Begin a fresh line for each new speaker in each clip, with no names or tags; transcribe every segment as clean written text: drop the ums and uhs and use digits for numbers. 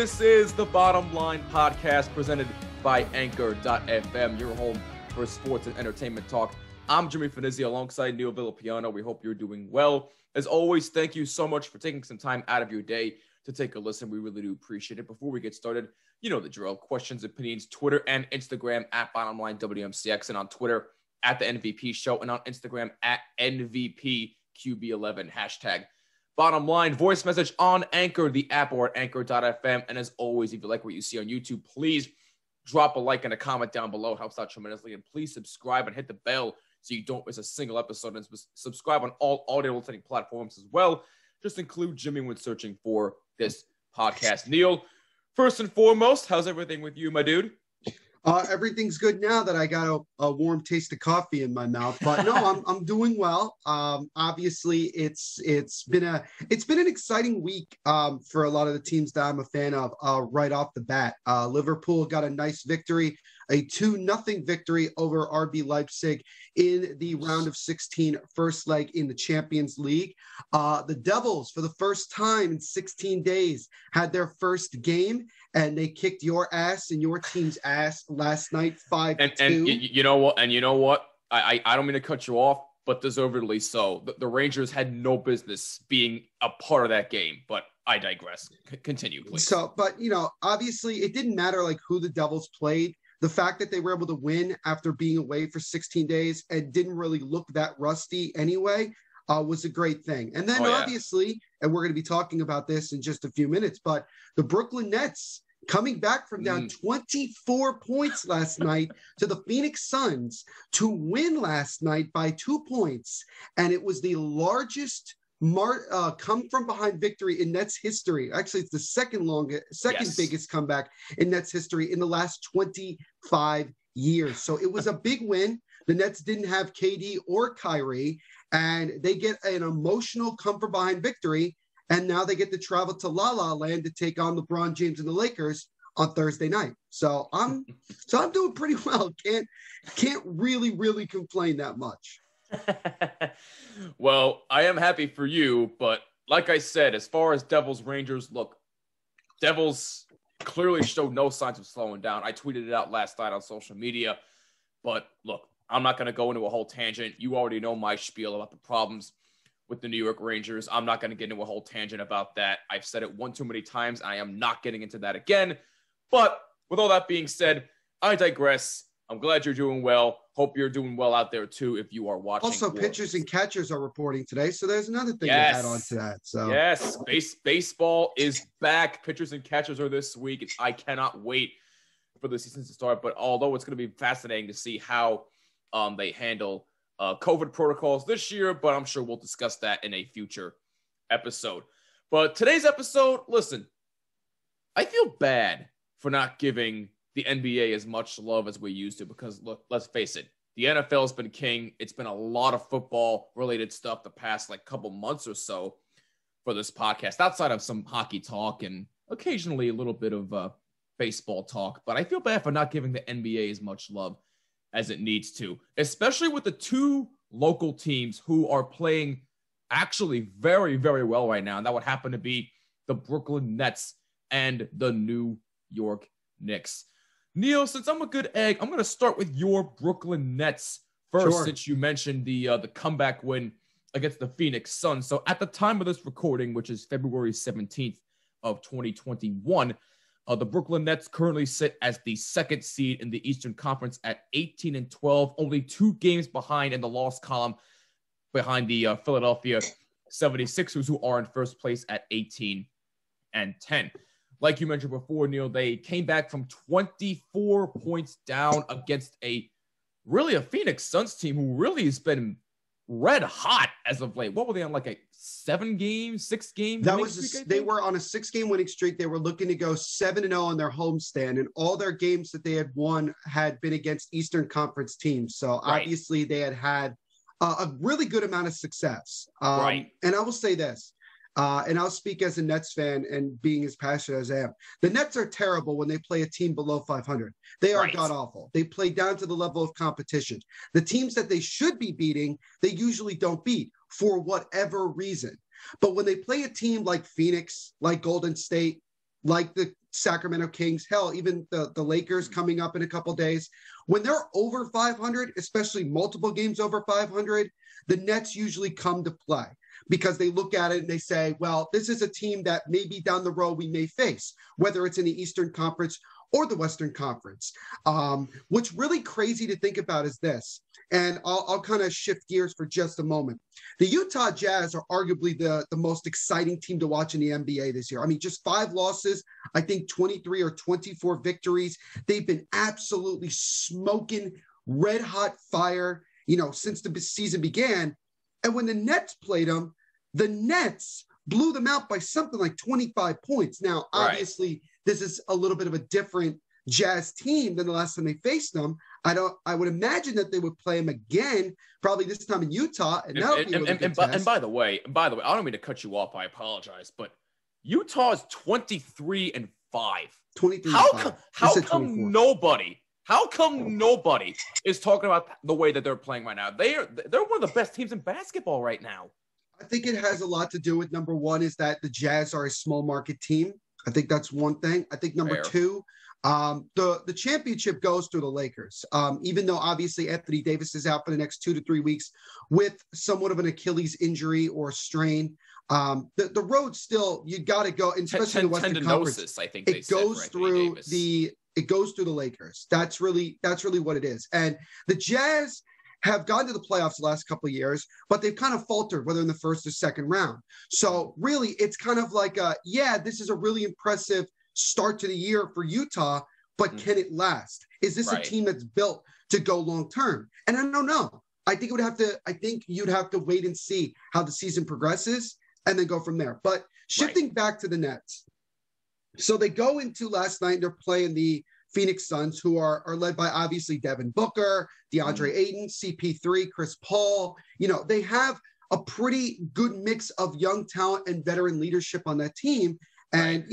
This is the Bottom Line Podcast presented by Anchor.fm, your home for sports and entertainment talk. I'm Jimmy Finizzi alongside Neil Villapiano. We hope you're doing well. As always, thank you so much for taking some time out of your day to take a listen. We really do appreciate it. Before we get started, you know the drill. Questions, opinions, Twitter and Instagram at BottomLineWMCX, and on Twitter at the NVP Show, and on Instagram at NVPQB11, hashtag Bottom Line. Voice message on Anchor, the app, or at Anchor.fm. And as always, if you like what you see on YouTube, please drop a like and a comment down below. It helps out tremendously. And please subscribe and hit the bell so you don't miss a single episode. And subscribe on all audio listening platforms as well. Just include Jimmy when searching for this podcast. Neil, first and foremost, how's everything with you, my dude?
Everything's good now that I got a warm taste of coffee in my mouth. But no, I'm doing well. Obviously, it's been an exciting week for a lot of the teams that I'm a fan of right off the bat. Liverpool got a nice victory, a 2-0 victory over RB Leipzig in the round of 16 first leg in the Champions League. The Devils, for the first time in 16 days, had their first game, and they kicked your ass and your team's ass last night, 5-2.
And you know what? I don't mean to cut you off, but deservedly so. The Rangers had no business being a part of that game, but I digress. Continue, please.
So, but, obviously it didn't matter like who the Devils played. The fact that they were able to win after being away for 16 days and didn't really look that rusty anyway was a great thing. And then obviously, and we're going to be talking about this in just a few minutes, but the Brooklyn Nets coming back from down 24 points last night to the Phoenix Suns to win last night by 2 points. And it was the largest come from behind victory in Nets history. Actually, it's the second biggest comeback in Nets history in the last 25 years. So it was a big win. The Nets didn't have KD or Kyrie, and they get an emotional come from behind victory. And now they get to travel to La La Land to take on LeBron James and the Lakers on Thursday night. So I'm doing pretty well. Can't really complain that much.
Well, I am happy for you, but like I said, as far as Devils Rangers, look, Devils clearly showed no signs of slowing down. I tweeted it out last night on social media, but look, I'm not going to go into a whole tangent. You already know my spiel about the problems with the New York Rangers. I'm not going to get into a whole tangent about that. I've said it one too many times. I am not getting into that again. But with all that being said, I digress. I'm glad you're doing well. Hope you're doing well out there too if you are watching.
Also, pitchers and catchers are reporting today, so there's another thing to add on to that. So
yes, baseball is back. Pitchers and catchers are this week. I cannot wait for the season to start. But although it's going to be fascinating to see how they handle COVID protocols this year, but I'm sure we'll discuss that in a future episode. But today's episode, listen, I feel bad for not giving the NBA as much love as we used to, because look, let's face it, the NFL has been king. It's been a lot of football related stuff the past couple months or so for this podcast, outside of some hockey talk and occasionally a little bit of baseball talk. But I feel bad for not giving the NBA as much love as it needs to, especially with the two local teams who are playing actually very, very well right now. And that would happen to be the Brooklyn Nets and the New York Knicks. Neil, since I'm a good egg, I'm going to start with your Brooklyn Nets first, since you mentioned the comeback win against the Phoenix Suns. So at the time of this recording, which is February 17th of 2021, the Brooklyn Nets currently sit as the second seed in the Eastern Conference at 18-12, only 2 games behind in the loss column behind the Philadelphia 76ers, who are in first place at 18-10. Like you mentioned before, Neil, they came back from 24 points down against a Phoenix Suns team who really has been red hot as of late. What were they on, like a 6-game?
They were on a 6-game winning streak. They were looking to go 7-0 on their homestand, and all their games that they had won had been against Eastern Conference teams. So obviously they had a really good amount of success. And I will say this, and I'll speak as a Nets fan and being as passionate as I am. The Nets are terrible when they play a team below 500. They are god-awful. They play down to the level of competition. The teams that they should be beating, they usually don't beat for whatever reason. But when they play a team like Phoenix, like Golden State, like the Sacramento Kings, hell, even the Lakers coming up in a couple days. When they're over 500, especially multiple games over 500, the Nets usually come to play because they look at it and they say, well, this is a team that maybe down the road we may face, whether it's in the Eastern Conference or the Western Conference. What's really crazy to think about is this, and I'll kind of shift gears for just a moment. The Utah Jazz are arguably the most exciting team to watch in the NBA this year. I mean, just 5 losses, I think 23 or 24 victories. They've been absolutely smoking red hot fire, since the season began. And when the Nets played them, the Nets blew them out by something like 25 points. Now, obviously, this is a little bit of a different Jazz team than the last time they faced them. I would imagine that they would play them again, probably this time in Utah. And
by the way, I don't mean to cut you off. I apologize, but Utah is 23-5.
23.
How come nobody is talking about the way that they're playing right now? They're one of the best teams in basketball right now.
I think it has a lot to do with, number one, is that the Jazz are a small market team. I think that's one thing. I think number two, the championship goes through the Lakers. Even though obviously Anthony Davis is out for the next 2 to 3 weeks with somewhat of an Achilles injury or strain, the road still, you got to go, especially in the Western Conference.
I think
it goes through the Lakers. That's really what it is. And the Jazz have gone to the playoffs the last couple of years, but they've kind of faltered, whether in the first or second round. So really, it's kind of like, this is a really impressive start to the year for Utah, but can it last? Is this a team that's built to go long term? And I don't know. I think you'd have to wait and see how the season progresses and then go from there. But shifting back to the Nets. So they go into last night, they're playing the Phoenix Suns, who are led by obviously Devin Booker, DeAndre Ayton, CP3, Chris Paul. They have a pretty good mix of young talent and veteran leadership on that team. And,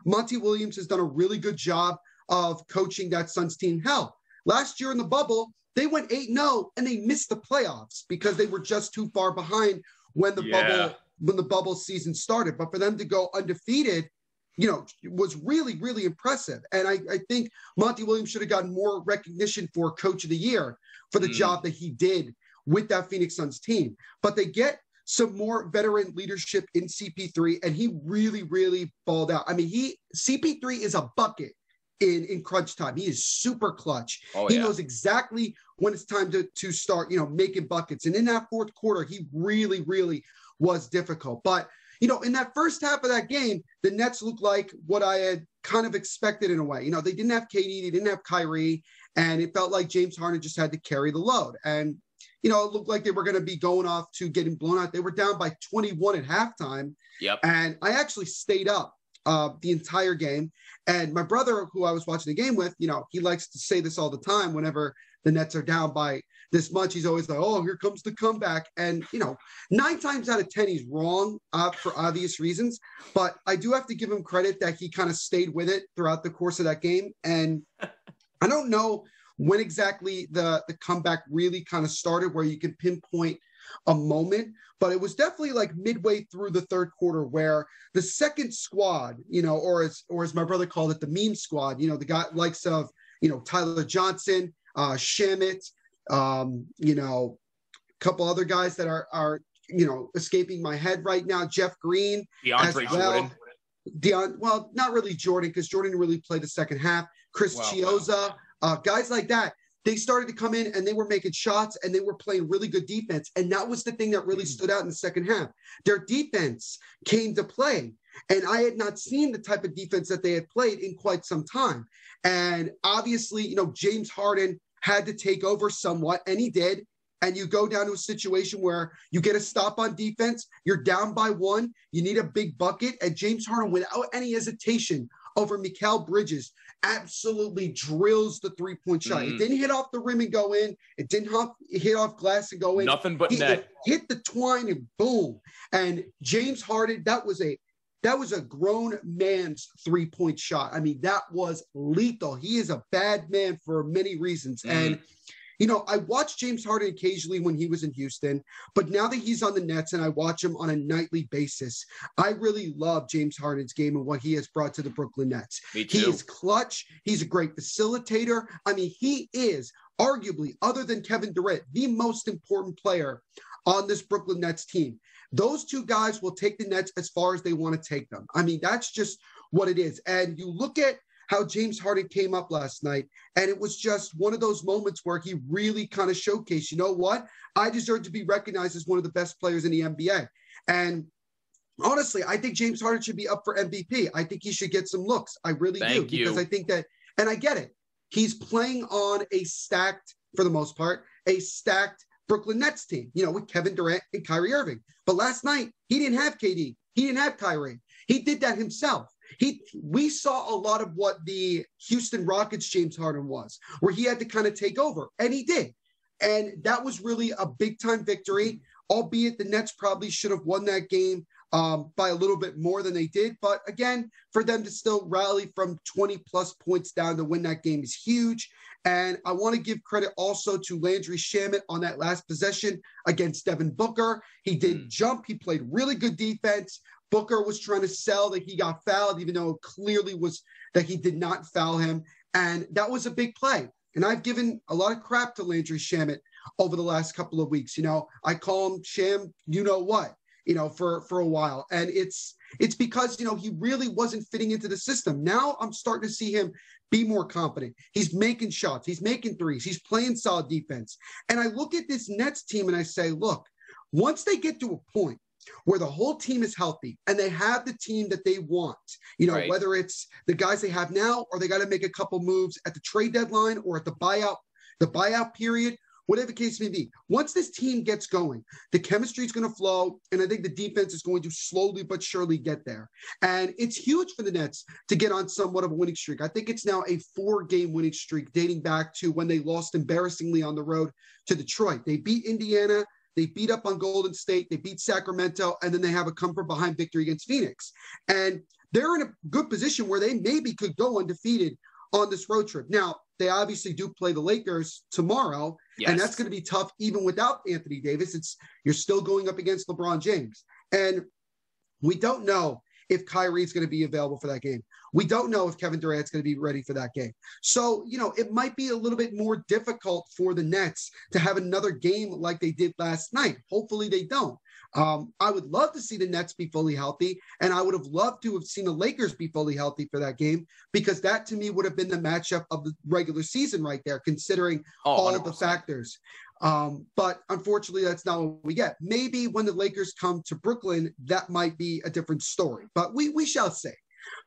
Monty Williams has done a really good job of coaching that Suns team. Hell, last year in the bubble, they went 8-0 and they missed the playoffs because they were just too far behind when the bubble season started. But for them to go undefeated, was really, really impressive. And I think Monty Williams should have gotten more recognition for Coach of the Year for the job that he did with that Phoenix Suns team. But they get some more veteran leadership in CP3, and he really, really balled out. I mean, CP3 is a bucket in crunch time. He is super clutch. He knows exactly when it's time to start, making buckets. And in that fourth quarter, he really, really was difficult. But in that first half of that game, the Nets looked like what I had kind of expected in a way. They didn't have KD, they didn't have Kyrie, and it felt like James Harden just had to carry the load. And, it looked like they were going to be going off to getting blown out. They were down by 21 at halftime.
Yep.
And I actually stayed up the entire game. And my brother, who I was watching the game with, he likes to say this all the time whenever the Nets are down by this much. He's always like, oh, here comes the comeback. And, 9 times out of 10, he's wrong for obvious reasons. But I do have to give him credit that he kind of stayed with it throughout the course of that game. And I don't know when exactly the comeback really kind of started where you can pinpoint a moment, but it was definitely like midway through the third quarter where the second squad, or as my brother called it, the meme squad, the guy likes of, Tyler Johnson, Shamit, a couple other guys that are escaping my head right now. Jeff Green,
DeAndre
Jordan. Well, not really Jordan, because Jordan didn't really play the second half. Chris Chiozza, guys like that. They started to come in and they were making shots and they were playing really good defense. And that was the thing that really stood out in the second half. Their defense came to play. And I had not seen the type of defense that they had played in quite some time. And obviously, James Harden had to take over somewhat, and he did. And you go down to a situation where you get a stop on defense, you're down by 1, you need a big bucket, and James Harden, without any hesitation, over Mikal Bridges, absolutely drills the three-point shot. It didn't hit off the rim and go in. It didn't hit off glass and go in.
Nothing but net.
Hit the twine and boom. And James Harden, that was a grown man's three-point shot. I mean, that was lethal. He is a bad man for many reasons. And I watched James Harden occasionally when he was in Houston, but now that he's on the Nets and I watch him on a nightly basis, I really love James Harden's game and what he has brought to the Brooklyn Nets.
Me too.
He is clutch. He's a great facilitator. I mean, he is arguably, other than Kevin Durant, the most important player on this Brooklyn Nets team. Those two guys will take the Nets as far as they want to take them. I mean, that's just what it is. And you look at how James Harden came up last night, and it was just one of those moments where he really kind of showcased, you know what? I deserve to be recognized as one of the best players in the NBA. And honestly, I think James Harden should be up for MVP. I think he should get some looks. I really do. Because I think that, and I get it, he's playing on a stacked, for the most part, a stacked Brooklyn Nets team, with Kevin Durant and Kyrie Irving. But last night, he didn't have KD. He didn't have Kyrie. He did that himself. We saw a lot of what the Houston Rockets James Harden was, where he had to kind of take over, and he did. And that was really a big-time victory, albeit the Nets probably should have won that game by a little bit more than they did. But again, for them to still rally from 20-plus points down to win that game is huge. And I want to give credit also to Landry Shamet on that last possession against Devin Booker. He did jump. He played really good defense. Booker was trying to sell that he got fouled, even though it clearly was that he did not foul him. And that was a big play. And I've given a lot of crap to Landry Shamet over the last couple of weeks. I call him Sham, for a while. And it's because, he really wasn't fitting into the system. Now I'm starting to see him be more confident. He's making shots. He's making threes. He's playing solid defense. And I look at this Nets team and I say, look, once they get to a point where the whole team is healthy and they have the team that they want, right, whether it's the guys they have now or they got to make a couple moves at the trade deadline or at the buyout period, whatever the case may be. Once this team gets going, the chemistry is going to flow, and I think the defense is going to slowly but surely get there. And it's huge for the Nets to get on somewhat of a winning streak. I think it's now a 4-game winning streak dating back to when they lost embarrassingly on the road to Detroit. They beat Indiana. They beat up on Golden State. They beat Sacramento, and then they have a come-from-behind victory against Phoenix. And they're in a good position where they maybe could go undefeated on this road trip. Now, they obviously do play the Lakers tomorrow, yes, and that's going to be tough even without Anthony Davis. You're still going up against LeBron James. And we don't know if Kyrie's going to be available for that game. We don't know if Kevin Durant's going to be ready for that game. So, it might be a little bit more difficult for the Nets to have another game like they did last night. Hopefully they don't. I would love to see the Nets be fully healthy, and I would have loved to have seen the Lakers be fully healthy for that game, because that to me would have been the matchup of the regular season right there, considering all of the factors. But unfortunately, that's not what we get. Maybe when the Lakers come to Brooklyn, that might be a different story, but we shall see.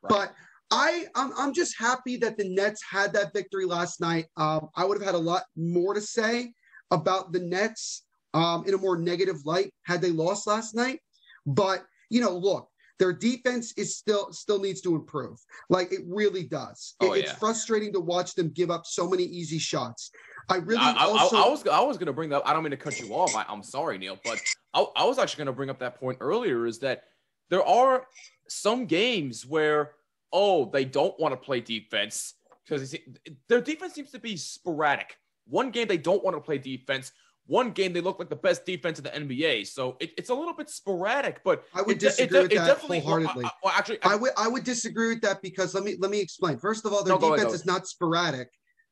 Right. But I'm just happy that the Nets had that victory last night. I would have had a lot more to say about the Nets in a more negative light had they lost last night. But, look, their defense is still needs to improve. Like, it really does. It's frustrating to watch them give up so many easy shots. I was going to bring up, I don't mean to cut you off. I'm sorry, Neil, but I was actually going to bring up that point earlier, is that there are some games where, they don't want to play defense because their defense seems to be sporadic. One game they don't want to play defense. One game they look like the best defense in the NBA. So it's a little bit sporadic, but I would disagree with that wholeheartedly. I would disagree with that because let me explain. First of all, their defense is not sporadic.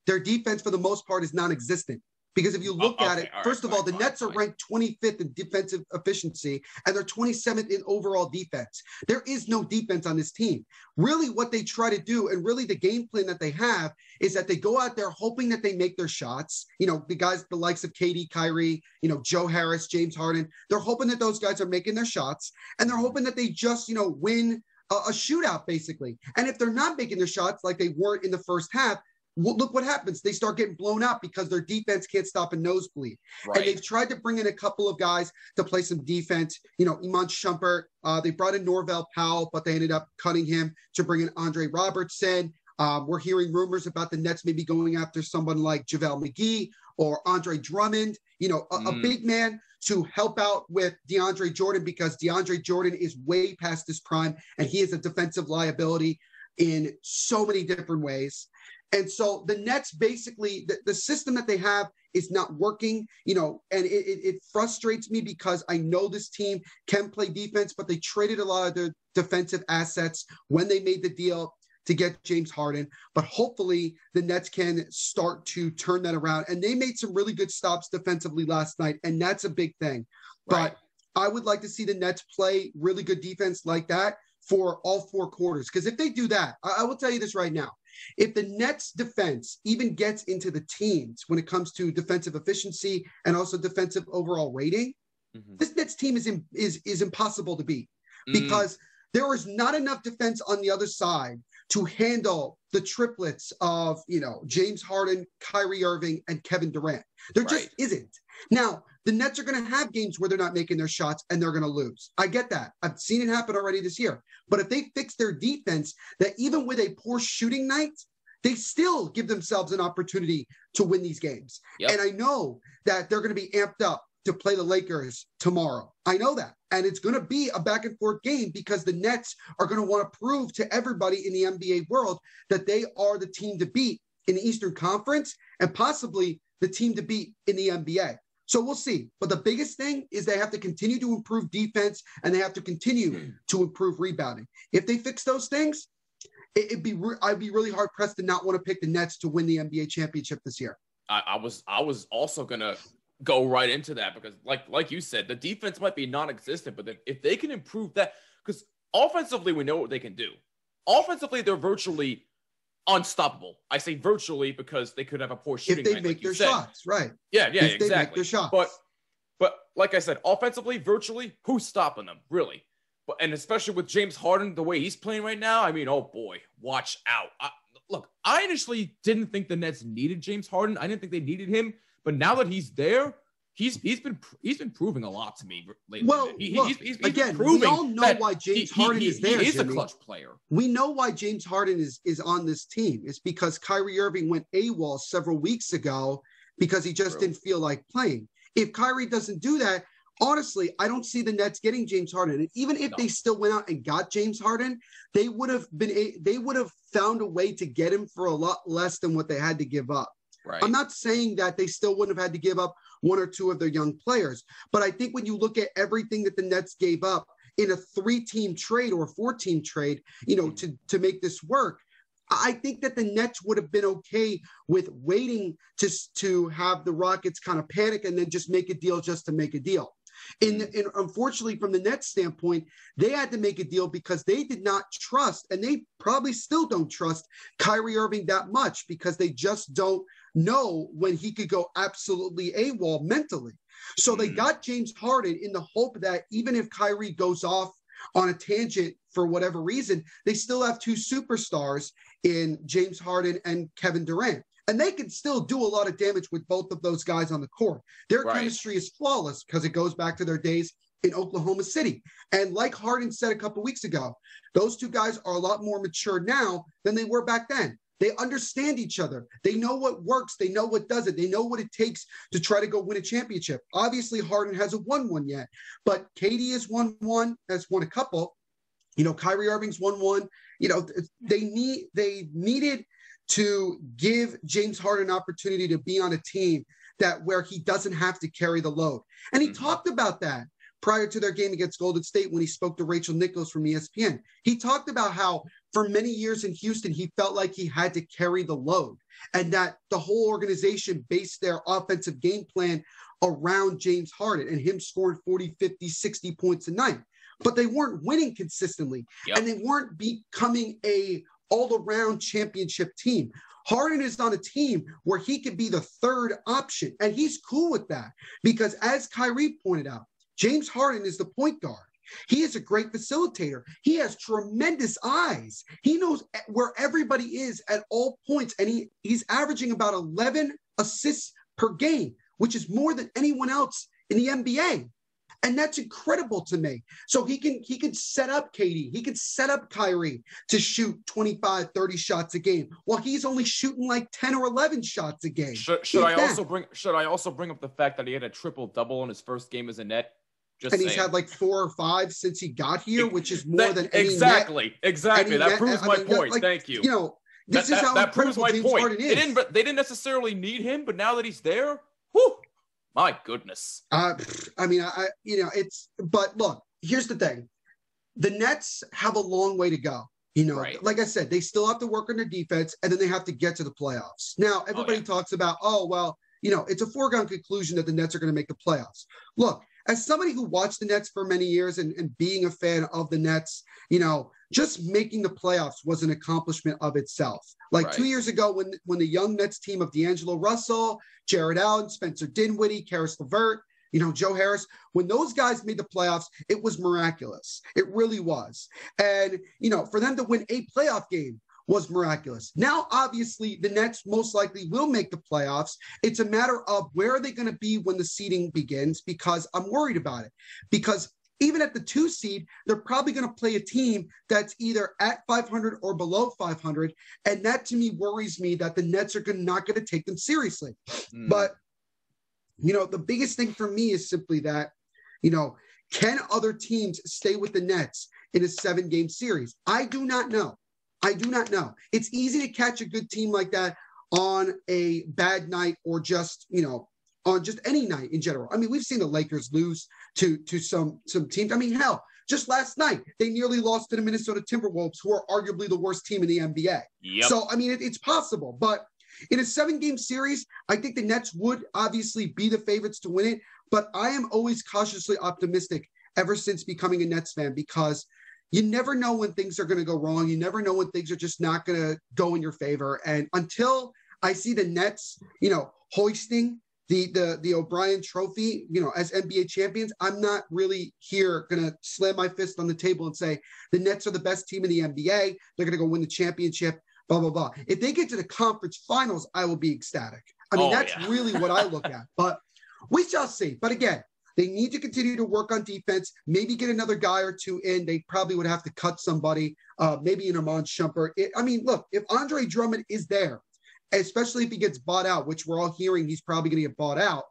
Their defense, for the most part, is non-existent. Because if you look at it, first of all, the Nets are ranked 25th in defensive efficiency, and they're 27th in overall defense. There is no defense on this team. Really, what they try to do, and really the game plan that they have, is that they go out there hoping that they make their shots. The guys, the likes of KD, Kyrie, Joe Harris, James Harden, they're hoping that those guys are making their shots, and they're hoping that they just, win a shootout, basically. And if they're not making their shots like they weren't in the first half, look what happens. They start getting blown out because their defense can't stop a nosebleed. Right. And they've tried to bring in a couple of guys to play some defense. Iman Shumpert, they brought in Norvell Powell, but they ended up cutting him to bring in Andre Robertson. We're hearing rumors about the Nets maybe going after someone like JaVale McGee or Andre Drummond, a big man to help out with DeAndre Jordan, because DeAndre Jordan is way past his prime and he is a defensive liability in so many different ways. And so the Nets basically, the system that they have is not working, and it frustrates me because I know this team can play defense, but they traded a lot of their defensive assets when they made the deal to get James Harden. But hopefully the Nets can start to turn that around. And they made some really good stops defensively last night, and that's a big thing. Right. But I would like to see the Nets play really good defense like that for all 4 quarters. Because if they do that, I will tell you this right now. If the Nets defense even gets into the teens when it comes to defensive efficiency and also defensive overall rating, this Nets team is impossible to beat because there is not enough defense on the other side to handle the triplets of, James Harden, Kyrie Irving, and Kevin Durant. There just isn't. Now, the Nets are going to have games where they're not making their shots and they're going to lose. I get that. I've seen it happen already this year. But if they fix their defense, that even with a poor shooting night, they still give themselves an opportunity to win these games. Yep. And I know that they're going to be amped up to play the Lakers tomorrow. I know that. And it's going to be a back and forth game because the Nets are going to want to prove to everybody in the NBA world that they are the team to beat in the Eastern Conference and possibly the team to beat in the NBA. So we'll see. But the biggest thing is they have to continue to improve defense and they have to continue to improve rebounding. If they fix those things, I'd be really hard pressed to not want to pick the Nets to win the NBA championship this year.
I was also gonna go right into that because, like you said, the defense might be non-existent, but if they can improve that, because offensively we know what they can do. Offensively, they're virtually unstoppable. I say virtually because they could have a poor shooting
if they make their shots, right?
Yeah,
if
exactly.
They make their shots.
But like I said, offensively, virtually, who's stopping them, really? And especially with James Harden, the way he's playing right now, I mean, oh boy, watch out. I initially didn't think the Nets needed James Harden. I didn't think they needed him. But now that he's there, he's been proving a lot to me lately.
Well, he's again, we all know why James Harden is there.
He is
Jimmy.
A clutch player.
We know why James Harden is on this team. It's because Kyrie Irving went AWOL several weeks ago because he just didn't feel like playing. If Kyrie doesn't do that, honestly, I don't see the Nets getting James Harden. And even if they still went out and got James Harden, they would have found a way to get him for a lot less than what they had to give up. Right. I'm not saying that they still wouldn't have had to give up 1 or 2 of their young players, but I think when you look at everything that the Nets gave up in a 3-team trade or 4-team trade, to make this work, I think that the Nets would have been okay with waiting to have the Rockets kind of panic and then just make a deal just to make a deal. And unfortunately, from the Nets standpoint, they had to make a deal because they did not trust, and they probably still don't trust Kyrie Irving that much because they just don't know when he could go absolutely AWOL mentally. So they got James Harden in the hope that even if Kyrie goes off on a tangent for whatever reason, they still have 2 superstars in James Harden and Kevin Durant. And they can still do a lot of damage with both of those guys on the court. Their chemistry is flawless because it goes back to their days in Oklahoma City. And like Harden said a couple weeks ago, those 2 guys are a lot more mature now than they were back then. They understand each other. They know what works. They know what doesn't. They know what it takes to try to go win a championship. Obviously, Harden hasn't won one yet, but KD has won one, has won a couple. Kyrie Irving's won one. They needed to give James Harden an opportunity to be on a team where he doesn't have to carry the load. And he talked about that prior to their game against Golden State when he spoke to Rachel Nichols from ESPN. He talked about how for many years in Houston, he felt like he had to carry the load and that the whole organization based their offensive game plan around James Harden and him scoring 40, 50, 60 points a night. But they weren't winning consistently and they weren't becoming a all-around championship team. Harden is on a team where he could be the 3rd option, and he's cool with that because, as Kyrie pointed out, James Harden is the point guard. He is a great facilitator. He has tremendous eyes. He knows where everybody is at all points, and he's averaging about 11 assists per game, which is more than anyone else in the NBA. And that's incredible to me. So he can set up KD. He can set up Kyrie to shoot 25, 30 shots a game while he's only shooting like 10 or 11 shots a game.
Should I also bring up the fact that he had a triple-double in his first game as a net?
He's had like 4 or 5 since he got here, which is more than any
Exactly. That proves my point. Thank you.
This is how
that proves
incredible
my
James
point.
Harden is.
They didn't necessarily need him, but now that he's there, whew, my goodness.
But look, here's the thing. The Nets have a long way to go.
Right.
Like I said, they still have to work on their defense, and then they have to get to the playoffs. Now, everybody talks about, it's a foregone conclusion that the Nets are going to make the playoffs. Look, as somebody who watched the Nets for many years and being a fan of the Nets, just making the playoffs was an accomplishment of itself. Like 2 years ago when the young Nets team of D'Angelo Russell, Jared Allen, Spencer Dinwiddie, Karis LeVert, Joe Harris, when those guys made the playoffs, it was miraculous. It really was. And, for them to win a playoff game was miraculous. Now, obviously, the Nets most likely will make the playoffs. It's a matter of where are they going to be when the seeding begins, because I'm worried about it. Because even at the 2 seed, they're probably going to play a team that's either at 500 or below 500. And that, to me, worries me that the Nets are not going to take them seriously. But the biggest thing for me is simply that, can other teams stay with the Nets in a 7-game series? I do not know. It's easy to catch a good team like that on a bad night or just, on just any night in general. I mean, we've seen the Lakers lose to some teams. I mean, hell, just last night, they nearly lost to the Minnesota Timberwolves, who are arguably the worst team in the NBA.
Yep.
So, I mean, it's possible. But in a 7-game series, I think the Nets would obviously be the favorites to win it. But I am always cautiously optimistic ever since becoming a Nets fan, because you never know when things are going to go wrong. You never know when things are just not going to go in your favor. And until I see the Nets, hoisting the O'Brien Trophy, as NBA champions, I'm not really here going to slam my fist on the table and say the Nets are the best team in the NBA. They're going to go win the championship, blah, blah, blah. If they get to the conference finals, I will be ecstatic. I mean, that's really what I look at. But we shall see. But again, they need to continue to work on defense, maybe get another guy or two in. They probably would have to cut somebody, maybe an Iman Shumpert. Look, if Andre Drummond is there, especially if he gets bought out, which we're all hearing he's probably going to get bought out,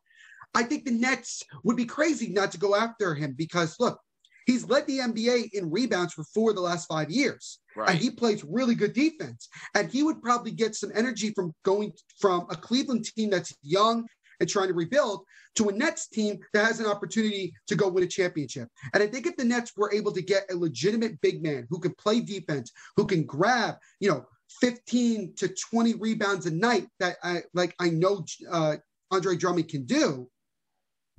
I think the Nets would be crazy not to go after him, because, look, he's led the NBA in rebounds for 4 of the last 5 years.
Right.
And he plays really good defense. And he would probably get some energy from going from a Cleveland team that's young and trying to rebuild to a Nets team that has an opportunity to go win a championship. And I think if the Nets were able to get a legitimate big man who can play defense, who can grab, 15 to 20 rebounds a night that I know Andre Drummond can do,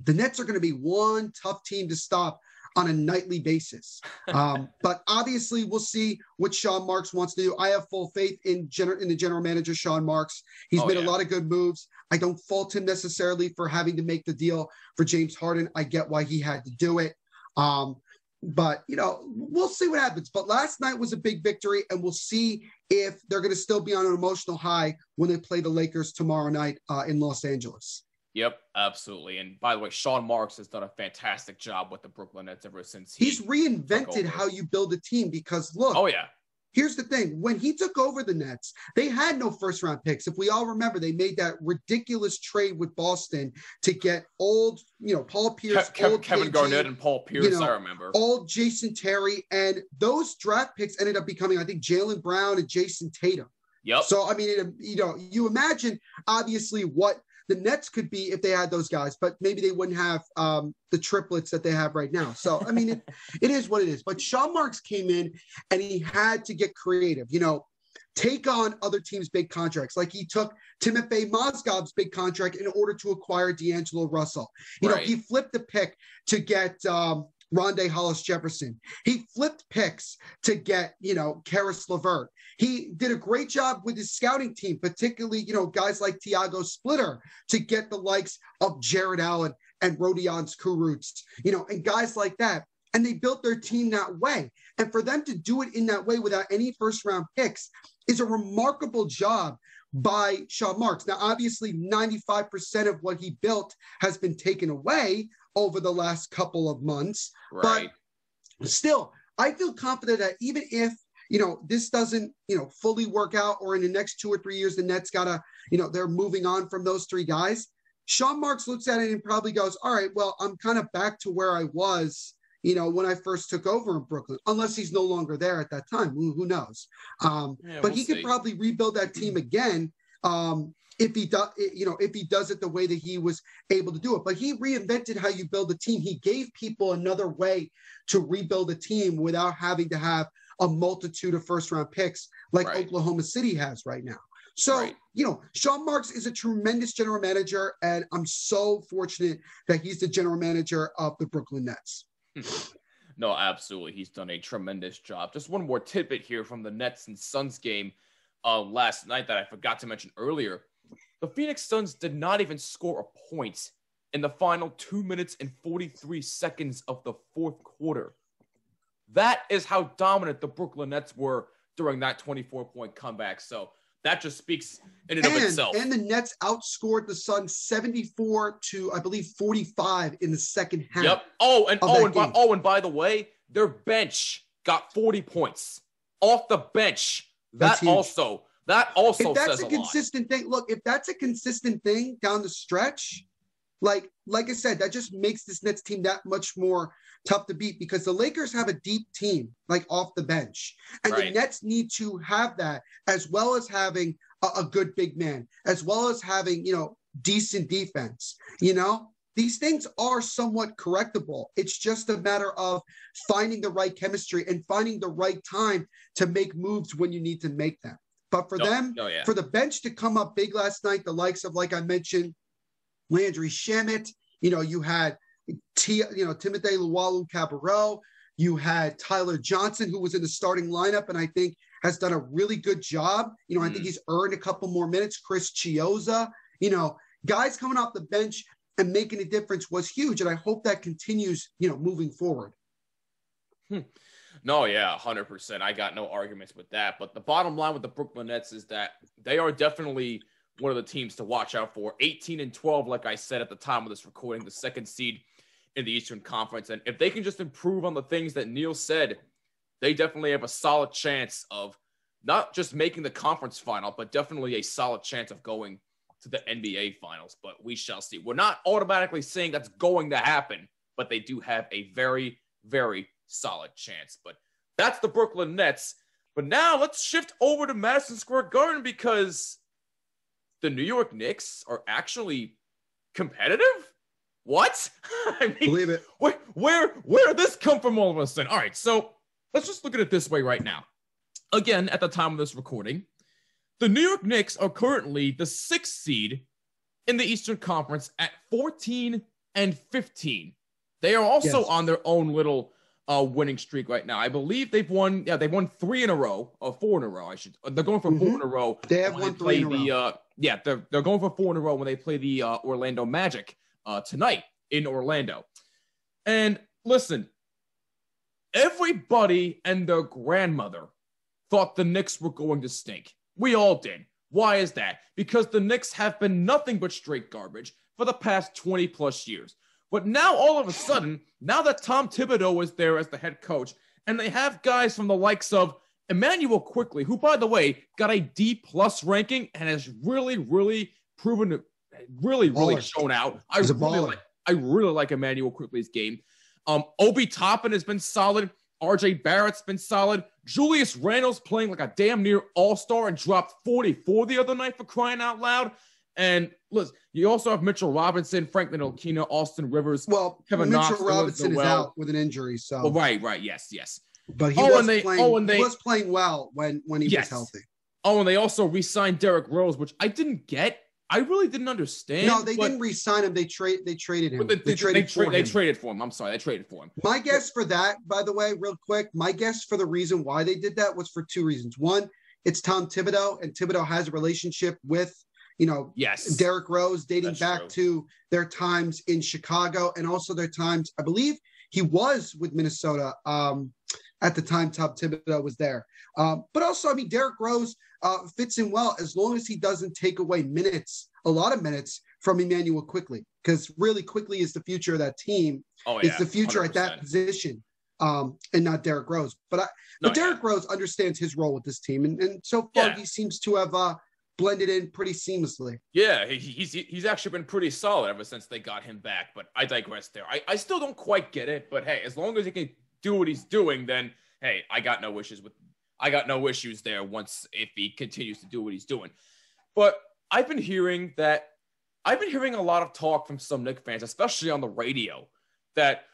the Nets are going to be one tough team to stop on a nightly basis. But obviously, we'll see what Sean Marks wants to do. I have full faith in the general manager, Sean Marks. He's made a lot of good moves. I don't fault him necessarily for having to make the deal for James Harden. I get why he had to do it. But, we'll see what happens. But last night was a big victory, and we'll see if they're going to still be on an emotional high when they play the Lakers tomorrow night in Los Angeles.
Yep, absolutely. And by the way, Sean Marks has done a fantastic job with the Brooklyn Nets ever since
he's reinvented how you build a team, because, look, here's the thing. When he took over the Nets, they had no first-round picks. If we all remember, they made that ridiculous trade with Boston to get old, Paul Pierce,
Kevin
KG,
Garnett and Paul Pierce, I remember.
Old Jason Terry. And those draft picks ended up becoming, I think, Jaylen Brown and Jason Tatum.
Yep.
So, I mean, you imagine, obviously, what the Nets could be if they had those guys, but maybe they wouldn't have the triplets that they have right now. So, I mean, it is what it is. But Sean Marks came in and he had to get creative, take on other teams' big contracts. Like he took Timofey Mozgov's big contract in order to acquire D'Angelo Russell. He flipped the pick to get Rondé Hollis-Jefferson. He flipped picks to get, Karis LeVert. He did a great job with his scouting team, particularly, guys like Tiago Splitter, to get the likes of Jared Allen and Rodion Kurucs, and guys like that. And they built their team that way. And for them to do it in that way without any first-round picks is a remarkable job by Sean Marks. Now, obviously, 95% of what he built has been taken away over the last couple of months. Right. But still, I feel confident that even if, this doesn't, fully work out, or in the next 2 or 3 years, the Nets gotta, they're moving on from those 3 guys, Sean Marks looks at it and probably goes, all right, well, I'm kind of back to where I was, when I first took over in Brooklyn, unless he's no longer there at that time. Who knows? But he could probably rebuild that team again if he does, if he does it the way that he was able to do it. But he reinvented how you build a team. He gave people another way to rebuild a team without having to have a multitude of first-round picks like Oklahoma City has right now. So, Sean Marks is a tremendous general manager, and I'm so fortunate that he's the general manager of the Brooklyn Nets.
No, absolutely. He's done a tremendous job. Just one more tidbit here from the Nets and Suns game last night that I forgot to mention earlier. The Phoenix Suns did not even score a point in the final 2 minutes and 43 seconds of the fourth quarter. That is how dominant the Brooklyn Nets were during that 24-point comeback. So that just speaks in and of itself.
And the Nets outscored the Suns 74 to, I believe, 45 in the second half.
Yep. And by the way, their bench got 40 points off the bench. That also
if that's
says
a consistent thing. Look, if that's a consistent thing down the stretch, like I said, that just makes this Nets team that much more tough to beat, because the Lakers have a deep team, like off the bench. And the Nets need to have that, as well as having a good big man, as well as having, decent defense. These things are somewhat correctable. It's just a matter of finding the right chemistry and finding the right time to make moves when you need to make them. But for for the bench to come up big last night, the likes of, like I mentioned, Landry Shamet, you had Timothy Luwawu-Cabarrot, you had Tyler Johnson, who was in the starting lineup and I think has done a really good job. I think he's earned a couple more minutes. Chris Chiozza, guys coming off the bench and making a difference was huge. And I hope that continues, moving forward.
No, yeah, 100%. I got no arguments with that. But the bottom line with the Brooklyn Nets is that they are definitely one of the teams to watch out for. 18-12, like I said at the time of this recording, the second seed in the Eastern Conference. And if they can just improve on the things that Neil said, they definitely have a solid chance of not just making the conference final, but definitely a solid chance of going to the NBA finals. But we shall see. We're not automatically saying that's going to happen, but they do have a very, very solid chance. But that's the Brooklyn Nets. But now let's shift over to Madison Square Garden, because the New York Knicks are actually competitive. What? I mean,
believe it.
Where did this come from all of a sudden? All right, so let's just look at it this way right now. Again, at the time of this recording, the New York Knicks are currently the 6th seed in the Eastern Conference at 14-15. They are also on their own little winning streak right now. I believe they've won 3 in a row, or 4 in a row. They're going for 4 in a row.
They have won 3 in a row.
They're going for 4 in a row when they play the Orlando Magic tonight in Orlando. And listen, everybody and their grandmother thought the Knicks were going to stink. We all did. Why is that? Because the Knicks have been nothing but straight garbage for the past 20 plus years. But now, all of a sudden, now that Tom Thibodeau is there as the head coach, and they have guys from the likes of Emmanuel Quickley, who, by the way, got a D+ ranking and has really, really proven to really shown out. I really like Emmanuel Quickley's game. Obi Toppin has been solid. RJ Barrett's been solid. Julius Randle's playing like a damn near all-star and dropped 44 the other night, for crying out loud. And listen, you also have Mitchell Robinson, Franklin Okina, Austin Rivers.
Well,
Kevin
Mitchell
Knox
Robinson is out with an injury. So
right, yes.
But he was playing well when he was healthy.
Oh, and they also re-signed Derrick Rose, which I didn't get. I really didn't understand.
No, they didn't re-sign him. They traded him. They traded
for him. I'm sorry, they traded for him.
My guess for that, by the way, real quick, my guess for the reason why they did that was for 2 reasons. One, it's Tom Thibodeau, and Thibodeau has a relationship with, Derrick Rose, dating back to their times in Chicago, and also their times, I believe he was with Minnesota at the time Tom Thibodeau was there. But also, Derrick Rose fits in well as long as he doesn't take away a lot of minutes from Emmanuel Quickley, because really Quickley is the future of that team. It's the future 100%. At that position, and not Derrick Rose. But Derrick Rose understands his role with this team, and so far he seems to have blended in pretty seamlessly.
Yeah, he's actually been pretty solid ever since they got him back. But I digress there. I still don't quite get it. But hey, as long as he can do what he's doing, then hey, I got no issues there. Once if he continues to do what he's doing. But I've been hearing a lot of talk from some Knicks fans, especially on the radio, that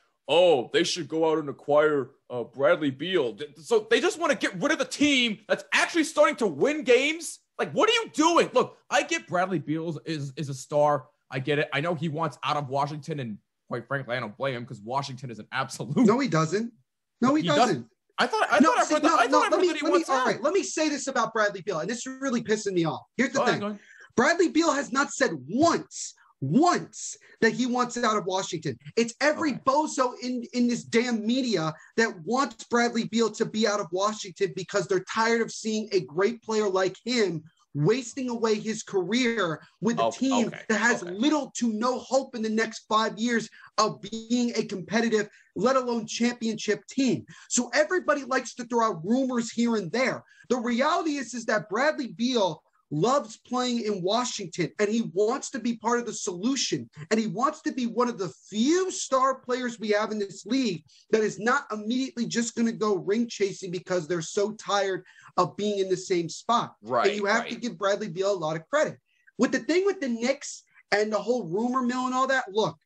they should go out and acquire Bradley Beal. So they just want to get rid of the team that's actually starting to win games. Like, what are you doing? Look, I get Bradley Beal is a star. I get it. I know he wants out of Washington, and quite frankly, I don't blame him because Washington is an absolute.
No, he doesn't. No, he doesn't.
I thought I heard that he wants out.
All right, let me say this about Bradley Beal, and this is really pissing me off. Here's the thing. Bradley Beal has not said once that he wants out of Washington. It's every bozo in this damn media that wants Bradley Beal to be out of Washington because they're tired of seeing a great player like him wasting away his career with a team that has little to no hope in the next 5 years of being a competitive, let alone championship team. So everybody likes to throw out rumors here and there. The reality is that Bradley Beal loves playing in Washington, and he wants to be part of the solution, and he wants to be one of the few star players we have in this league that is not immediately just going to go ring chasing because they're so tired of being in the same spot.
Right.
And you have to give Bradley Beal a lot of credit. With the thing with the Knicks and the whole rumor mill and all that, look,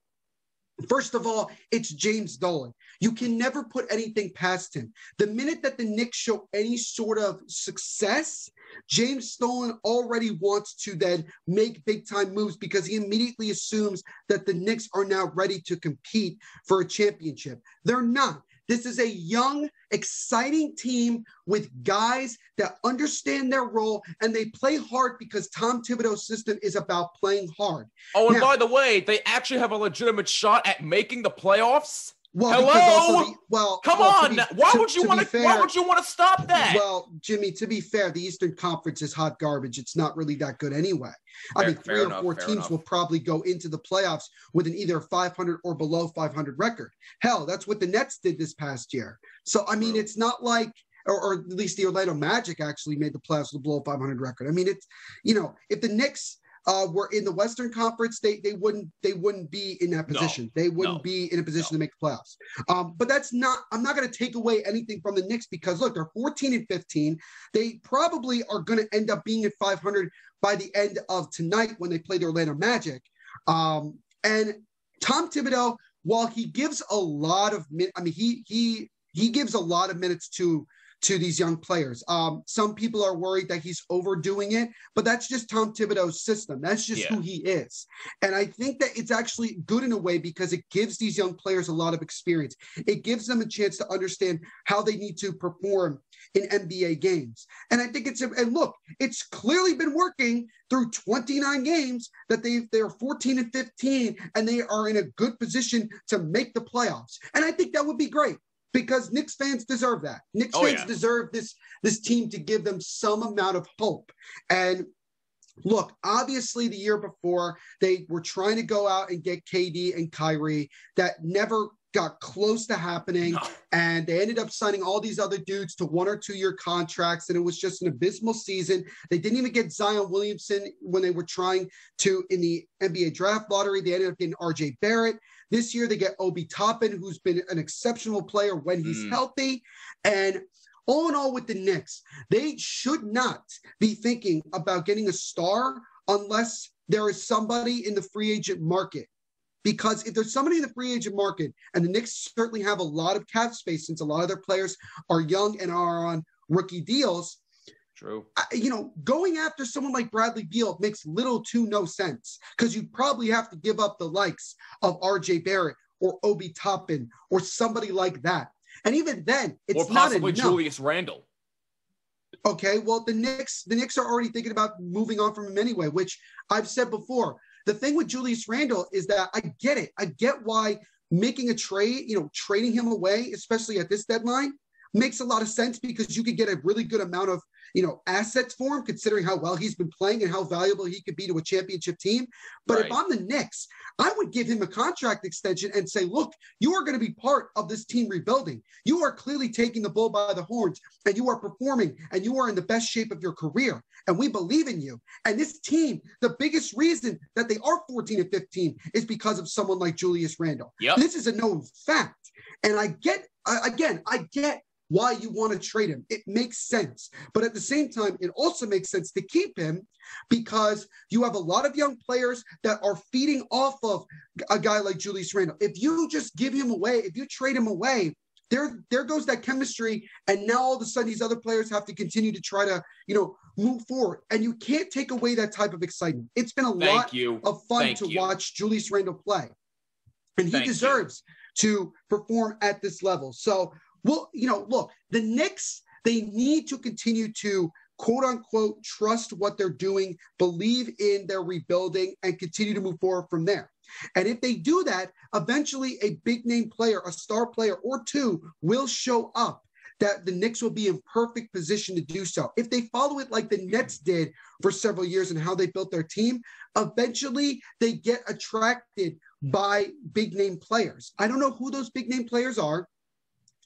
first of all, it's James Dolan. You can never put anything past him. The minute that the Knicks show any sort of success, James Dolan already wants to then make big-time moves because he immediately assumes that the Knicks are now ready to compete for a championship. They're not. This is a young, exciting team with guys that understand their role, and they play hard because Tom Thibodeau's system is about playing hard.
Oh, and by the way, they actually have a legitimate shot at making the playoffs?
Well,
hello. Come on. Why would you want to stop that?
Well, Jimmy, to be fair, the Eastern Conference is hot garbage. It's not really that good anyway. I mean, three or four teams will probably go into the playoffs with an either 500 or below 500 record. Hell, that's what the Nets did this past year. So, I mean, it's not like, or at least the Orlando Magic actually made the playoffs with a below 500 record. I mean, it's, if the Knicks were in the Western Conference, they wouldn't be in that position. They wouldn't be in a position to make the playoffs. But I'm not going to take away anything from the Knicks because look, they're 14-15. They probably are going to end up being at 500 by the end of tonight when they play the Orlando Magic. And Tom Thibodeau, while he gives a lot of he gives a lot of minutes to these young players. Some people are worried that he's overdoing it, but that's just Tom Thibodeau's system. That's just who he is. And I think that it's actually good in a way because it gives these young players a lot of experience. It gives them a chance to understand how they need to perform in NBA games. And I think and look, it's clearly been working through 29 games that they're 14-15 and they are in a good position to make the playoffs. And I think that would be great. Because Knicks fans deserve that. Knicks fans deserve this team to give them some amount of hope. And look, obviously the year before, they were trying to go out and get KD and Kyrie. That never got close to happening. No. And they ended up signing all these other dudes to 1 or 2 year contracts. And it was just an abysmal season. They didn't even get Zion Williamson when they were trying to in the NBA draft lottery. They ended up getting RJ Barrett. This year, they get Obi Toppin, who's been an exceptional player when he's healthy. And all in all, with the Knicks, they should not be thinking about getting a star unless there is somebody in the free agent market. Because if there's somebody in the free agent market, and the Knicks certainly have a lot of cap space since a lot of their players are young and are on rookie deals,
true.
Going after someone like Bradley Beal makes little to no sense because you probably have to give up the likes of RJ Barrett or Obi Toppin or somebody like that. And even then, it's not enough. Or possibly
Julius Randle.
Okay, well, the Knicks are already thinking about moving on from him anyway, which I've said before. The thing with Julius Randle is that I get it. I get why making a trade, trading him away, especially at this deadline, makes a lot of sense because you could get a really good amount of, assets for him, considering how well he's been playing and how valuable he could be to a championship team. But if I'm the Knicks, I would give him a contract extension and say, look, you are going to be part of this team rebuilding. You are clearly taking the bull by the horns, and you are performing, and you are in the best shape of your career. And we believe in you. And this team, the biggest reason that they are 14-15 is because of someone like Julius Randle.
Yep.
This is a known fact. And I get why you want to trade him. It makes sense. But at the same time, it also makes sense to keep him because you have a lot of young players that are feeding off of a guy like Julius Randle. If you just give him away, if you trade him away, there goes that chemistry. And now all of a sudden these other players have to continue to try to, move forward. And you can't take away that type of excitement. It's been a lot of fun to watch Julius Randle play. And he deserves to perform at this level. So, well, look, the Knicks, they need to continue to, quote unquote, trust what they're doing, believe in their rebuilding, and continue to move forward from there. And if they do that, eventually a big name player, a star player or two will show up that the Knicks will be in perfect position to do so. If they follow it like the Nets did for several years and how they built their team, eventually they get attracted by big name players. I don't know who those big name players are.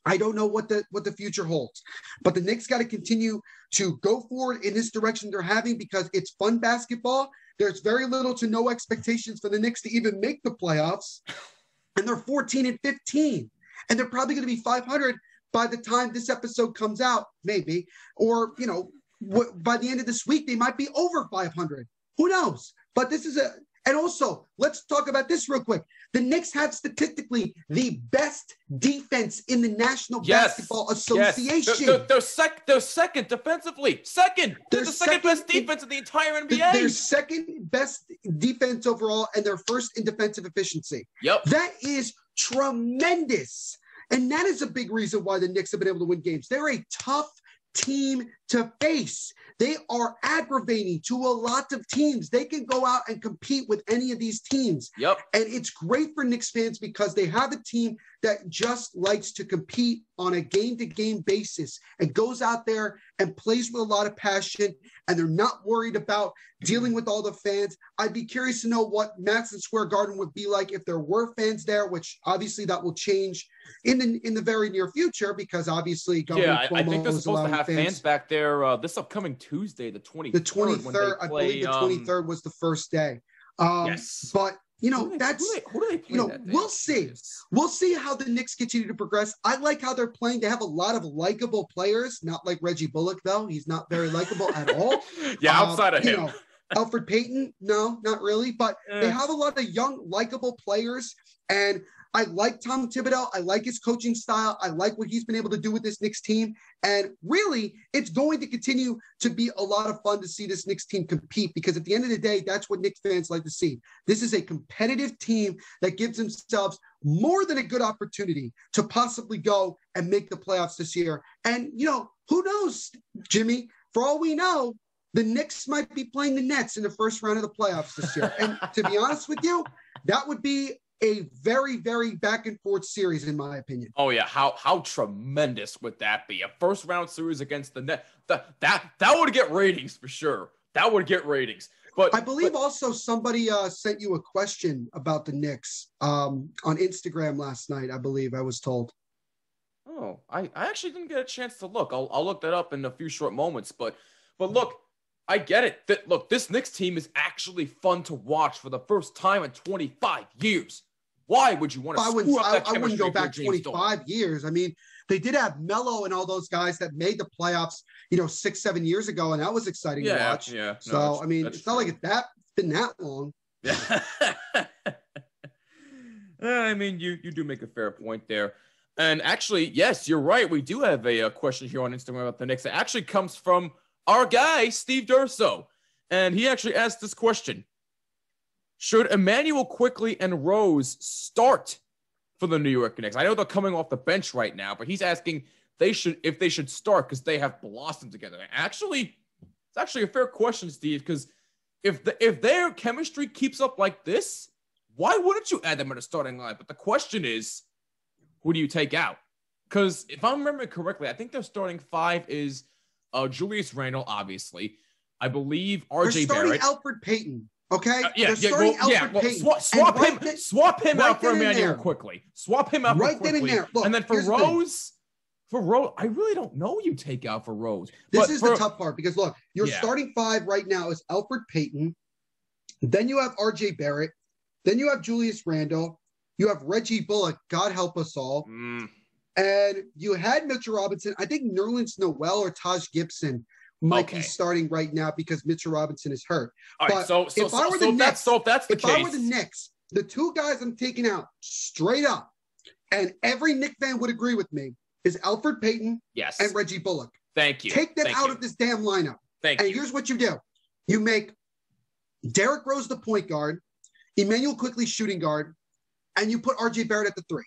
I don't know what the future holds, but the Knicks got to continue to go forward in this direction they're having because it's fun basketball. There's very little to no expectations for the Knicks to even make the playoffs, and they're 14-15, and they're probably going to be 500 by the time this episode comes out, maybe, or by the end of this week they might be over 500. Who knows? But this is and also, let's talk about this real quick. The Knicks have statistically the best defense in the National Basketball Association.
Yes. They're second defensively. They're the second best defense in the entire NBA.
They're second best defense overall, and they're first in defensive efficiency.
Yep.
That is tremendous. And that is a big reason why the Knicks have been able to win games. They're a tough team to face. They are aggravating to a lot of teams. They can go out and compete with any of these teams.
Yep.
And it's great for Knicks fans because they have a team that just likes to compete on a game-to-game basis and goes out there and plays with a lot of passion, and they're not worried about dealing with all the fans. I'd be curious to know what Madison Square Garden would be like if there were fans there, which obviously that will change in the very near future because obviously Governor Cuomo
I think they're
is
supposed to have fans back there this upcoming Tuesday, the 23rd.
The 23rd, I believe the 23rd was the first day.
Yes.
But who do they play
that day?
We'll see. We'll see how the Knicks continue to progress. I like how they're playing. They have a lot of likable players, not like Reggie Bullock, though. He's not very likable at all.
Yeah, outside of him.
Alfred Payton, no, not really. But they have a lot of young, likable players. And I like Tom Thibodeau. I like his coaching style. I like what he's been able to do with this Knicks team. And really, it's going to continue to be a lot of fun to see this Knicks team compete because at the end of the day, that's what Knicks fans like to see. This is a competitive team that gives themselves more than a good opportunity to possibly go and make the playoffs this year. And, who knows, Jimmy? For all we know, the Knicks might be playing the Nets in the first round of the playoffs this year. And to be honest with you, that would be a very, very back and forth series, in my opinion.
Oh yeah, how tremendous would that be? A first round series against the Nets. That would get ratings for sure. That would get ratings. But
I believe also somebody sent you a question about the Knicks on Instagram last night. I believe I was told.
Oh, I actually didn't get a chance to look. I'll look that up in a few short moments. But look, I get it. Look, this Knicks team is actually fun to watch for the first time in 25 years. Why would you want to screw up that chemistry?
I wouldn't go back 25 years. I mean, they did have Melo and all those guys that made the playoffs, 6-7 years ago, and that was exciting to watch.
Yeah.
So, it's not like it's been that long.
Yeah. You do make a fair point there. And actually, yes, you're right. We do have a question here on Instagram about the Knicks. It actually comes from our guy, Steve Durso. And he actually asked this question. Should Emmanuel Quickley and Rose start for the New York Knicks? I know they're coming off the bench right now, but he's asking if they should start because they have blossomed together. Actually, it's actually a fair question, Steve, because if their chemistry keeps up like this, why wouldn't you add them in a starting line? But the question is, who do you take out? Because if I'm remembering correctly, I think their starting five is Julius Randle, obviously. I believe RJ Barrett.
Alfred Payton. Okay.
Swap him out for Emmanuel quickly. Swap him out for quickly. Look, and then for Rose, I really don't know you take out for Rose.
This is the tough part because look, your starting five right now is Alfred Payton. Then you have RJ Barrett. Then you have Julius Randle. You have Reggie Bullock. God help us all. And you had Mitchell Robinson. I think Nerlens Noel or Taj Gibson might be starting right now because Mitchell Robinson is hurt.
All right, if that's the case,
if I were the Knicks, the two guys I'm taking out straight up, and every Knicks fan would agree with me, is Alfred Payton and Reggie Bullock.
Thank you.
Take them out of this damn lineup. And here's what you do. You make Derrick Rose the point guard, Emmanuel Quickley shooting guard, and you put RJ Barrett at the three.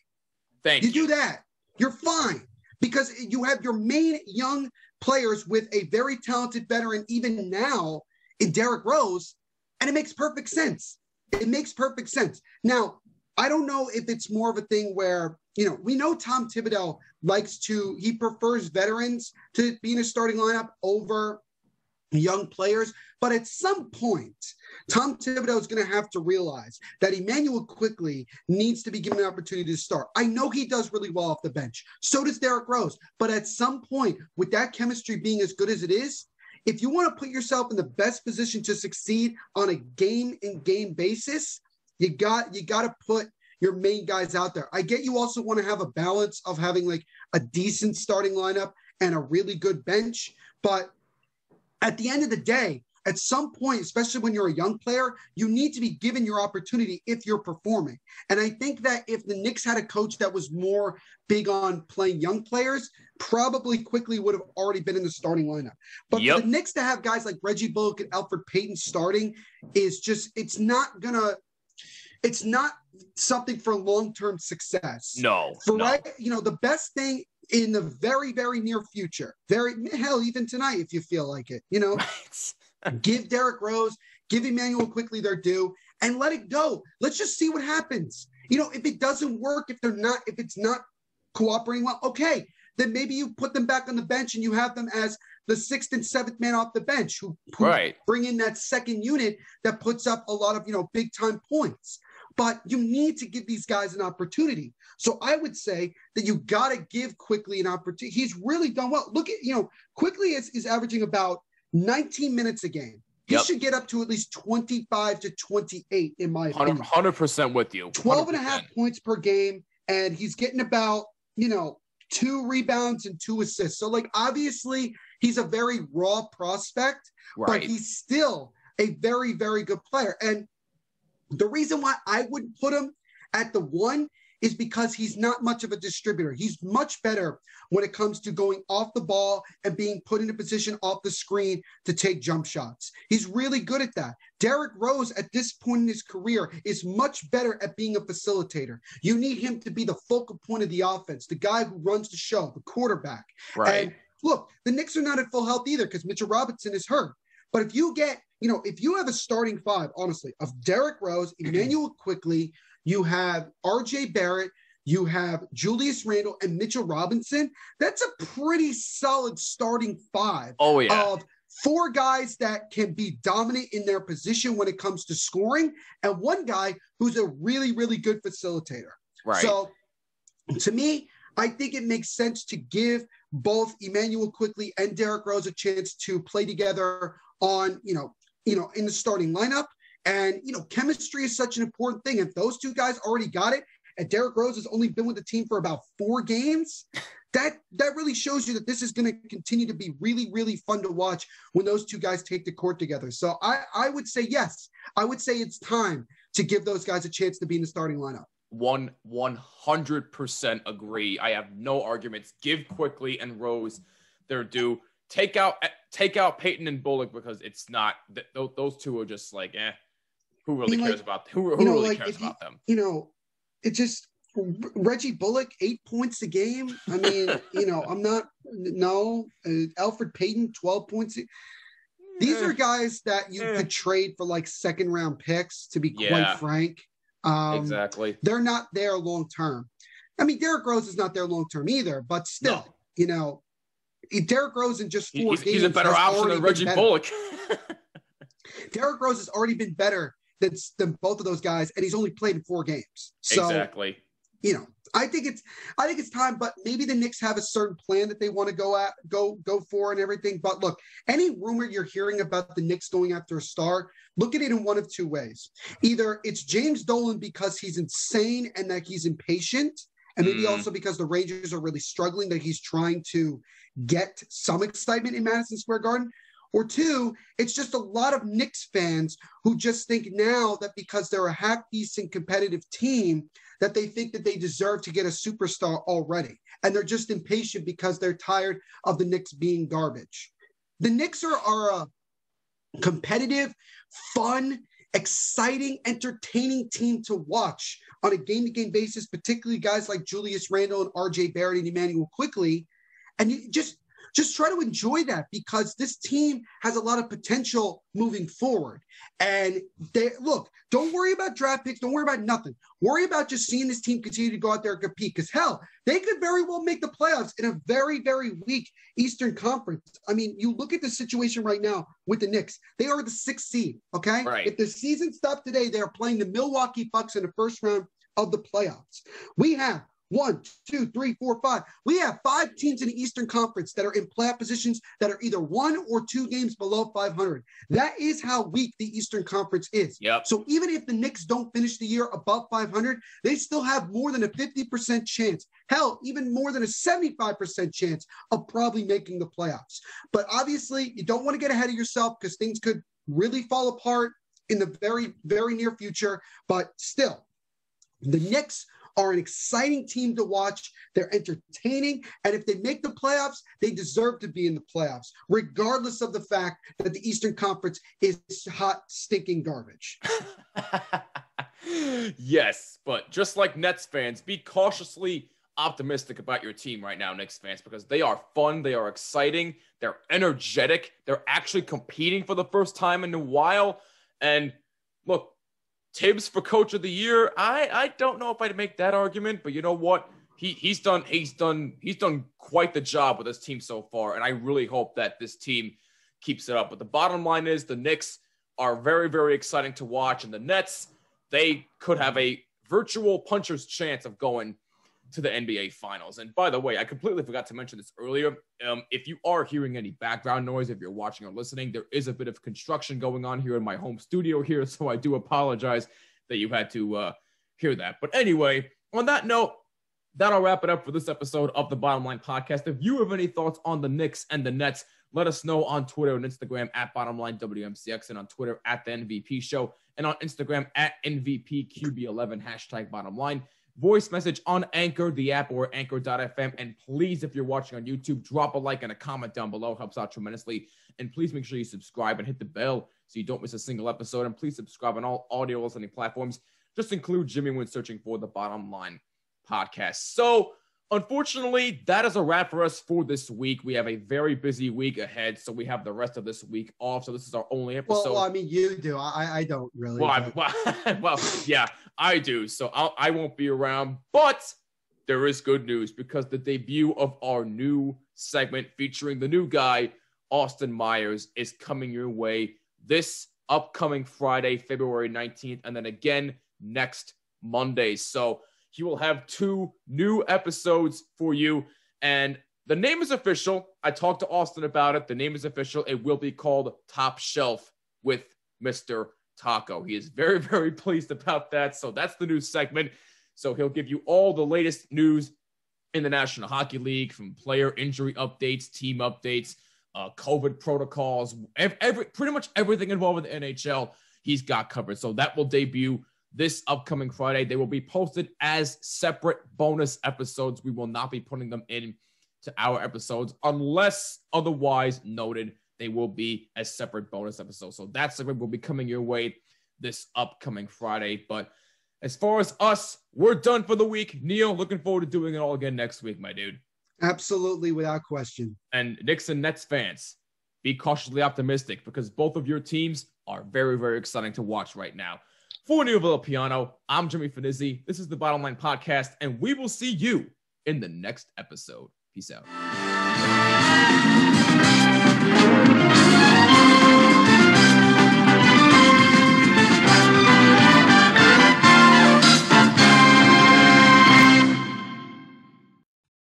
You do that. You're fine because you have your main young players with a very talented veteran, even now in Derrick Rose, and it makes perfect sense. It makes perfect sense. Now, I don't know if it's more of a thing where, we know Tom Thibodeau he prefers veterans to be in a starting lineup over young players. But at some point, Tom Thibodeau is going to have to realize that Emmanuel Quickley needs to be given an opportunity to start. I know he does really well off the bench. So does Derrick Rose. But at some point, with that chemistry being as good as it is, if you want to put yourself in the best position to succeed on a game-in-game basis, you got to put your main guys out there. I get you also want to have a balance of having like a decent starting lineup and a really good bench. But at the end of the day, at some point, especially when you're a young player, you need to be given your opportunity if you're performing. And I think that if the Knicks had a coach that was more big on playing young players, probably Quickley would have already been in the starting lineup. But for the Knicks to have guys like Reggie Bullock and Alfred Payton starting is just, it's not something for long-term success. The best thing in the very, very near future, even tonight, if you feel like it, give Derrick Rose, give Emmanuel Quickley their due, and let it go. Let's just see what happens. If it doesn't work, if it's not cooperating well, okay, then maybe you put them back on the bench and you have them as the sixth and seventh man off the bench who bring in that second unit that puts up a lot of, big time points. But you need to give these guys an opportunity. So I would say that you got to give Quickley an opportunity. He's really done well. Look at, Quickley is averaging about 19 minutes a game. He should get up to at least 25 to 28, in my opinion.
100% with you.
12 and a half points per game. And he's getting about, 2 rebounds and 2 assists. So, obviously, he's a very raw prospect, but he's still a very, very good player. And the reason why I wouldn't put him at the 1 is because he's not much of a distributor. He's much better when it comes to going off the ball and being put in a position off the screen to take jump shots. He's really good at that. Derrick Rose, at this point in his career, is much better at being a facilitator. You need him to be the focal point of the offense, the guy who runs the show, the quarterback. And look, the Knicks are not at full health either because Mitchell Robinson is hurt. But if you get, if you have a starting 5, honestly, of Derrick Rose, Emmanuel Quickley, you have RJ Barrett, you have Julius Randle, and Mitchell Robinson, that's a pretty solid starting 5 of 4 guys that can be dominant in their position when it comes to scoring, and 1 guy who's a really, really good facilitator. So to me, I think it makes sense to give both Emmanuel Quickley and Derrick Rose a chance to play together on, in the starting lineup. And, chemistry is such an important thing. If those 2 guys already got it, and Derrick Rose has only been with the team for about 4 games, that really shows you that this is going to continue to be really, really fun to watch when those 2 guys take the court together. So I would say, yes, I would say it's time to give those guys a chance to be in the starting lineup.
100% agree. I have no arguments. Give Quickley and Rose their due. Take out Peyton and Bullock because it's not those 2 are just like, who really cares about who really cares about them?
It just Reggie Bullock 8 points a game. I mean, Alfred Payton 12 points. These are guys that you could trade for second round picks, to be quite frank.
Exactly.
They're not there long term. I mean, Derrick Rose is not there long-term either, but still, Derrick Rose in just 4 games.
He's a better option than Reggie Bullock.
Derrick Rose has already been better than both of those guys, and he's only played in 4 games. So,
exactly.
I think it's time, but maybe the Knicks have a certain plan that they want to go for and everything. But look, any rumor you're hearing about the Knicks going after a star, look at it in one of 2 ways. Either it's James Dolan because he's insane and that he's impatient, and maybe also because the Rangers are really struggling, that he's trying to get some excitement in Madison Square Garden. Or 2, it's just a lot of Knicks fans who just think now that because they're a half-decent competitive team, that they think that they deserve to get a superstar already. And they're just impatient because they're tired of the Knicks being garbage. The Knicks are a competitive, fun, exciting, entertaining team to watch on a game-to-game basis, particularly guys like Julius Randle and RJ Barrett and Emmanuel Quickley. And you just try to enjoy that, because this team has a lot of potential moving forward. And don't worry about draft picks. Don't worry about nothing. Worry about just seeing this team continue to go out there and compete, because hell, they could very well make the playoffs in a very, very weak Eastern Conference. I mean, you look at the situation right now with the Knicks. They are the 6th seed, okay?
Right.
If the season stopped today, they are playing the Milwaukee Bucks in the first round of the playoffs. We have 1, 2, 3, 4, 5. We have 5 teams in the Eastern Conference that are in playoff positions that are either 1 or 2 games below 500. That is how weak the Eastern Conference is.
Yep.
So even if the Knicks don't finish the year above 500, they still have more than a 50% chance. Hell, even more than a 75% chance of probably making the playoffs. But obviously, you don't want to get ahead of yourself, because things could really fall apart in the very, very near future. But still, the Knicks are an exciting team to watch. They're entertaining. And if they make the playoffs, they deserve to be in the playoffs, regardless of the fact that the Eastern Conference is hot, stinking garbage.
Yes, but just like Nets fans, be cautiously optimistic about your team right now, Knicks fans, because they are fun. They are exciting. They're energetic. They're actually competing for the first time in a while. And look, Tibbs for Coach of the Year. I don't know if I'd make that argument, but you know what? He's done quite the job with this team so far, and I really hope that this team keeps it up. But the bottom line is the Knicks are very, very exciting to watch, and the Nets, they could have a virtual puncher's chance of going to the NBA Finals. And by the way, I completely forgot to mention this earlier. If you are hearing any background noise, if you're watching or listening, there is a bit of construction going on here in my home studio here, so I do apologize that you had to hear that. But anyway, on that note, that'll wrap it up for this episode of the Bottom Line Podcast. If you have any thoughts on the Knicks and the Nets, let us know on Twitter and Instagram at BottomLineWMCX, and on Twitter at The MVP Show, and on Instagram at NVPQB11, hashtag BottomLine. Voice message on Anchor, the app, or Anchor.fm. And please, if you're watching on YouTube, drop a like and a comment down below. It helps out tremendously. And please make sure you subscribe and hit the bell so you don't miss a single episode. And please subscribe on all audio listening platforms. Just include Jimmy when searching for the Bottom Line Podcast. So, unfortunately, that is a wrap for us for this week. We have a very busy week ahead, so we have the rest of this week off. So this is our only episode.
Well, I mean, you do. I don't really.
Well, yeah, I do. So I won't be around. But there is good news, because the debut of our new segment featuring the new guy, Austin Myers, is coming your way this upcoming Friday, February 19th, and then again next Monday. So he will have 2 new episodes for you, and the name is official. I talked to Austin about it. The name is official. It will be called Top Shelf with Mr. Taco. He is very, very pleased about that. So that's the new segment. So he'll give you all the latest news in the National Hockey League, from player injury updates, team updates, COVID protocols, pretty much everything involved with the NHL, he's got covered. So that will debut this upcoming Friday. They will be posted as separate bonus episodes. We will not be putting them in to our episodes unless otherwise noted. They will be as separate bonus episodes. So that segment will be coming your way this upcoming Friday. But as far as us, we're done for the week. Neil, looking forward to doing it all again next week, my dude.
Absolutely, without question.
And Knicks and Nets fans, be cautiously optimistic, because both of your teams are very, very exciting to watch right now. For Neil Piano, I'm Jimmy Finizzi. This is the Bottom Line Podcast, and we will see you in the next episode. Peace out.